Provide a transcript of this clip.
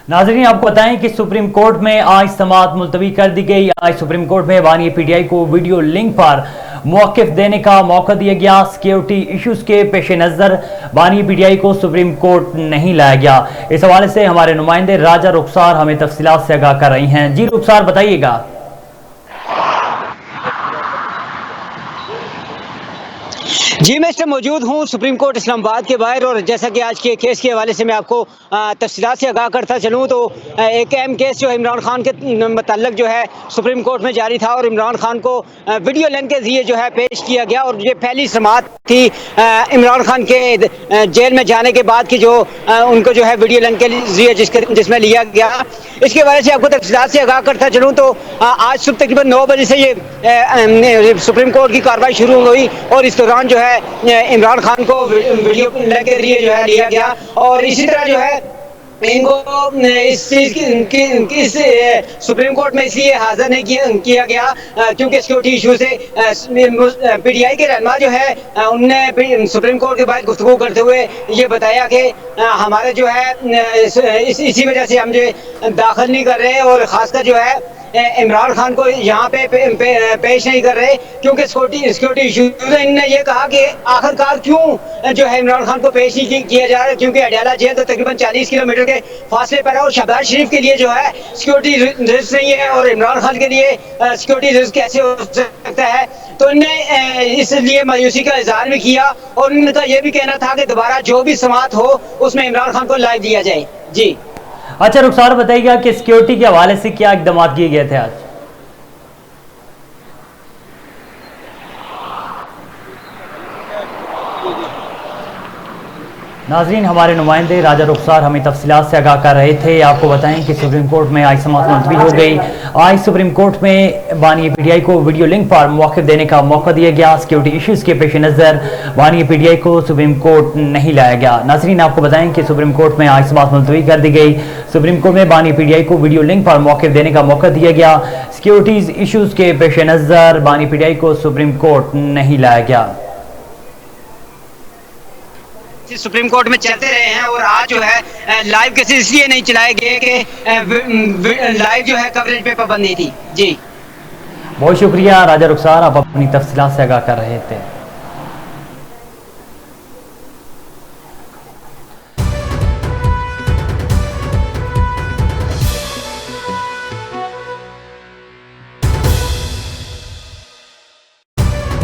नाज़रीन, आपको बताएं कि सुप्रीम कोर्ट में आज समाअत मुलतवी कर दी गई। आज सुप्रीम कोर्ट में बानी पीटीआई को वीडियो लिंक पर मौक़िफ़ देने का मौका दिया गया। सिक्योरिटी इश्यूज के पेश नज़र बानी पीटीआई को सुप्रीम कोर्ट नहीं लाया गया। इस हवाले से हमारे नुमाइंदे राजा रुखसार हमें तफसीलात से आगाह कर रही हैं। जी रुखसार, बताइएगा। जी, मैं इसमें मौजूद हूँ सुप्रीम कोर्ट इस्लामाबाद के बाहर, और जैसा कि आज के केस के हवाले से मैं आपको तफसीलात से आगाह करता चलूँ तो एक अहम केस जो है इमरान खान के मतलब जो है सुप्रीम कोर्ट में जारी था, और इमरान खान को वीडियो लिंक के जरिए जो है पेश किया गया। और ये पहली समाअत थी इमरान खान के जेल में जाने के बाद की, जो उनको जो है वीडियो लिंक के जरिए जिसमें लिया गया। इसके हवाले से आपको तफसीलात से आगाह करता चलूँ तो आज सुबह तकरीबन 9 बजे से ये सुप्रीम कोर्ट की कार्रवाई शुरू हुई, और इस दौरान जो है इमरान खान को वीडियो लिंक के जरिए जो है लिया गया। और इसी तरह जो है इनको इस चीज की सुप्रीम कोर्ट में इसलिए हाजिर नहीं किया गया क्योंकि सिक्योरिटी इशू से पीटीआई के रहनुमा जो है उनने सुप्रीम कोर्ट के बाद गुफ्तगू करते हुए ये बताया कि हमारे जो है इसी वजह से हम जो दाखिल नहीं कर रहे, और खासकर जो है इमरान खान को यहाँ पे पेश नहीं कर रहे क्योंकि सिक्योरिटी इशू। इन्होंने ये कहा कि आखिरकार क्यों जो है इमरान खान को पेश नहीं किया जा रहा, क्योंकि अडयाला जेल तो तकरीबन 40 किलोमीटर के फासले पर है, और शहबाज शरीफ के लिए जो है सिक्योरिटी रिस्क नहीं है, और इमरान खान के लिए सिक्योरिटी रिस्क कैसे हो सकता है। तो इन्होंने इसलिए मायूसी का इजहार भी किया, और उनका यह भी कहना था कि दोबारा जो भी समाअत हो उसमें इमरान खान को लाइव दिया जाए। जी अच्छा रुखसार, बताइएगा कि सिक्योरिटी के हवाले से क्या इकदाम किए गए थे आज? नाज़रीन, हमारे नुमाइंदे राजा रुखसार हमें तफसीलात से आगाह कर रहे थे। आपको बताएं कि सुप्रीम कोर्ट में आज समाअत मुलतवी हो गई। आज सुप्रीम कोर्ट में बानी पीटीआई को वीडियो लिंक पर मौक़िफ़ देने का मौका दिया गया। सिक्योरिटी इश्यूज़ के पेश नज़र बानी पीटीआई को सुप्रीम कोर्ट नहीं लाया गया। नाज़रीन, आपको बताएं कि सुप्रीम कोर्ट में आज समाअत मुलतवी कर दी गई। सुप्रीम कोर्ट में बानी पीटीआई को वीडियो लिंक पर मौक़िफ़ देने का मौका दिया गया। सिक्योरिटीज़ इश्यूज़ के पेश नज़र बानी पीटीआई को सुप्रीम कोर्ट नहीं लाया गया। सुप्रीम कोर्ट में चलते रहे हैं, और आज जो है लाइव केसेस इसलिए नहीं चलाए गए कि लाइव जो है कवरेज पे पाबंदी थी। जी बहुत शुक्रिया राजा रुखसार, आप अपनी तफसीलात से आगाह कर रहे थे।